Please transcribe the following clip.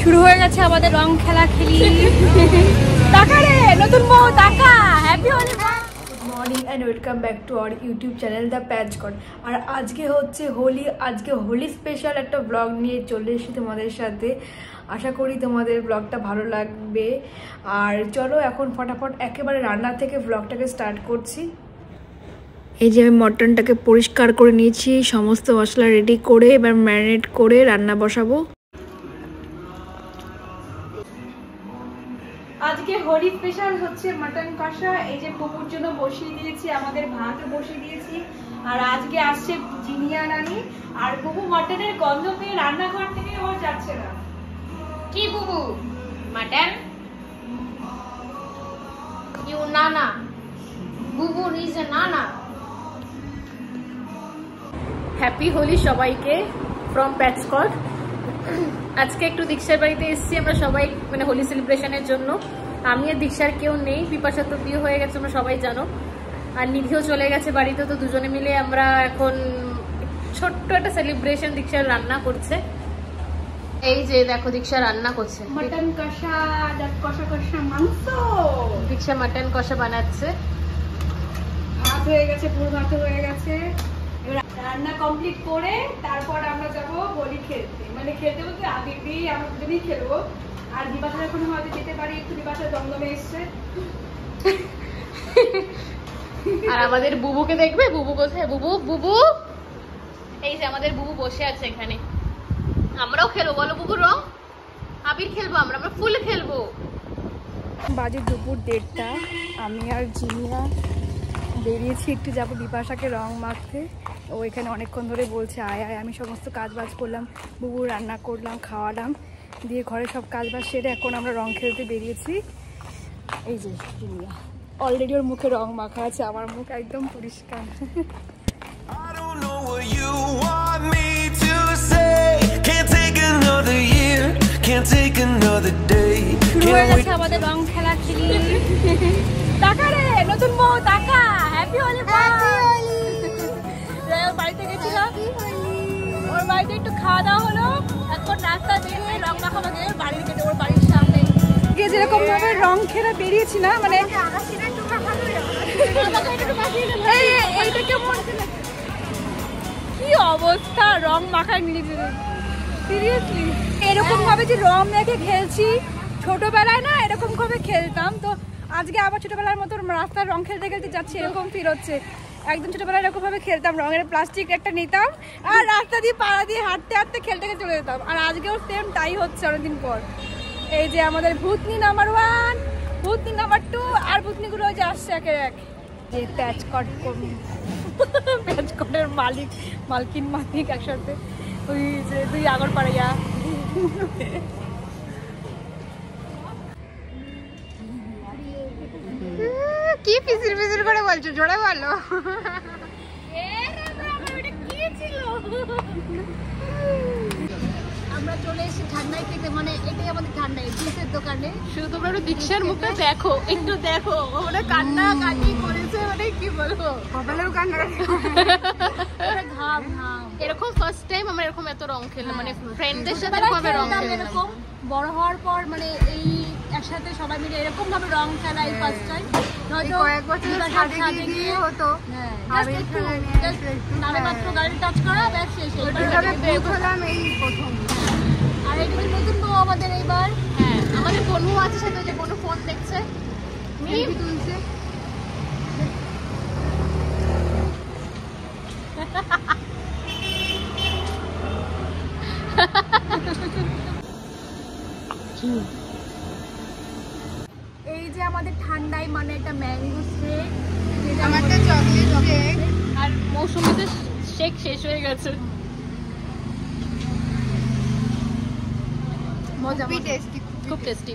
শুরু হয়ে গেছে আমাদের রং খেলা খেলি। টাকা রে নতুন বউ টাকা। Happy Holi. Good morning and welcome back to our YouTube channel the প্যাচকট। আর আজকে হচ্ছে হোলি, আজকে হোলি স্পেশাল একটা ব্লগ নিয়ে চলে এসেছি তোমাদের সাথে। আশা করি তোমাদের ব্লগটা ভালো লাগবে। আর চলো এখন ফটাফট একেবারে রান্না থেকে ব্লগটাকে স্টার্ট করছি। এই যে আমি মটনটাকে পরিষ্কার করে নিয়েছি, সমস্ত মশলা রেডি করে এবার ম্যারিনেট করে রান্না বসাবো। আজকে হোলি স্পেশাল হচ্ছে মটন কষা। এই যে পুকুর জন্য বসিয়ে দিয়েছি, আমাদের ভাতও বসিয়ে দিয়েছি। আর আজকে আসছে জিনিয়া নানি। আর বুবু মটনের গন্ধ পেয়ে রান্নাঘর থেকে ওর যাচ্ছে না। কি বুবু মটন? ইউ নানা, বুবু ইজ এ নানা। হ্যাপি হোলি সবাইকে ফ্রম প্যাচকট। আজকে একটু দীক্ষার বাড়িতে এসেছি আমরা সবাই, মানে হোলি সেলিব্রেশনের জন্য। আমি আর দীক্ষার কেউ নেই, বিপাশা তো বিয়ে হয়ে গেছে আমরা সবাই জানো, আর নিধিও চলে গেছে বাড়িতে। তো দুজনে মিলে আমরা এখন ছোট্ট একটা সেলিব্রেশন। দীক্ষার রান্না করছে, এই যে দেখো দীক্ষা রান্না করছে মটন কষা, কষা কষা মাংস। দীক্ষা মটন কষা বানাচ্ছে। ভাত হয়ে গেছে, পুরো ভাত হয়ে গেছে। রান্না কমপ্লিট করে তারপর আমরা যাবো হোলি খেলতে। মানে খেলতে বলতে আগে দিয়েই আমরা দুজনেই খেলবো। আর বিপাশা এখন হয়তো যেতে পারি, একটু বিপাশা দমদমে এসছে। আর আমাদের বুবুকে দেখবে, বুবু কোথায়? বুবু বুবু এই যে আমাদের বুবু বসে আছে এখানে। আমরাও খেলবো, বলো বুবু রং আবির খেলবো, আমরা ফুল খেলবো। বাজে দুপুর 1:30। আমি আর জিনিয়া বেরিয়েছি, একটু যাবো বিপাশাকে রং মাখতে। ও এখানে অনেকক্ষণ ধরে বলছে আয় আয়। আমি সমস্ত কাজ বাজ করলাম, বুবু রান্না করলাম, খাওয়ালাম, দিয়ে ঘরে সব কাজ বাজ সেরে এখন আমরা রং খেলতে বেরিয়েছি। এই যে জিনিয়া অলরেডি ওর মুখে রং মাখা আছে, আমার মুখ একদম পরিষ্কার। শুরু হয়ে গেছে আমাদের রং খেলা খেলি। টাকা রে নতুন বউ টাকা। হ্যাপি হোলি। বাড়িতে গেছিলাম, ওর বাড়িতে একটু খাওয়া দাওয়া হলো। এখন রাস্তা বের হয়ে রং মাখামাখি বাড়ির কেটে ওর বাড়ির সামনে গিয়ে যেরকম ভাবে রং খেলা বেরিয়েছি না, মানে কি অবস্থা রং মাখায় মিলিয়ে। সিরিয়াসলি এরকম ভাবে যে রং মেখে খেলছি, ছোটবেলায় না এরকম ভাবে খেলতাম। তো আজকে আবার ছোটবেলার মতো রাস্তার রং খেলতে খেলতে যাচ্ছি, এরকম ফিল হচ্ছে। একদম ছোটবেলায় এরকম ভাবে খেলতাম, রঙের প্লাস্টিক একটা নিতাম আর রাস্তা দিয়ে পাড়া দিয়ে হাঁটতে হাঁটতে খেলতে খেলতে চলে যেতাম। আর আজকেও সেম তাই হচ্ছে অনেকদিন পর। এই যে আমাদের ভূতনি নাম্বার 1, ভূতনি নাম্বার 2, আর ভূতনিগুলো যে আসছে একের এক। যে প্যাচকট, প্যাচকটের মালকিন মালিক একসাথে। ওই যে তুই আগরপাড়াইয়া। কি পিছির পিছির করে বলছো, জোরে বলো। আমরা চলে এসেছি ঠান্ডায় খেতে, মানে এটাই আমাদের ঠান্ডায় জুসের দোকানে। শুধু তোমরা একটু দীক্ষার মুখটা দেখো, একটু দেখো, ওরা কান্না কান্নি করেছে, মানে কি বলবো, কপালেও কান্না, ঘাম ঘাম। এরকম ফার্স্ট টাইম আমরা এরকম এত রং খেললাম, মানে ফ্রেন্ডদের সাথে এরকম রং খেললাম। বড় হওয়ার পর মানে এই একসাথে সবাই মিলে এরকম ভাবে রং খেলা এই ফার্স্ট টাইম। নয়তো কয়েক বছর ছাদে গিয়ে হতো, নামে মাত্র গাড়ি টাচ করা, ব্যাস শেষ। এই প্রথম। আর এটা নতুন বউ আমাদের এইবার। হ্যাঁ, আমাদের বনু আছে সাথে, যে বনু ফোন দেখছে, মিম তুলছে। এই যে আমাদের ঠান্ডায় মানে একটা ম্যাঙ্গো শেক, আমারটা চকলেট শেক, আর মৌসুমীতে শেক শেষ হয়ে গেছে। মজা, খুব টেস্টি, খুব টেস্টি।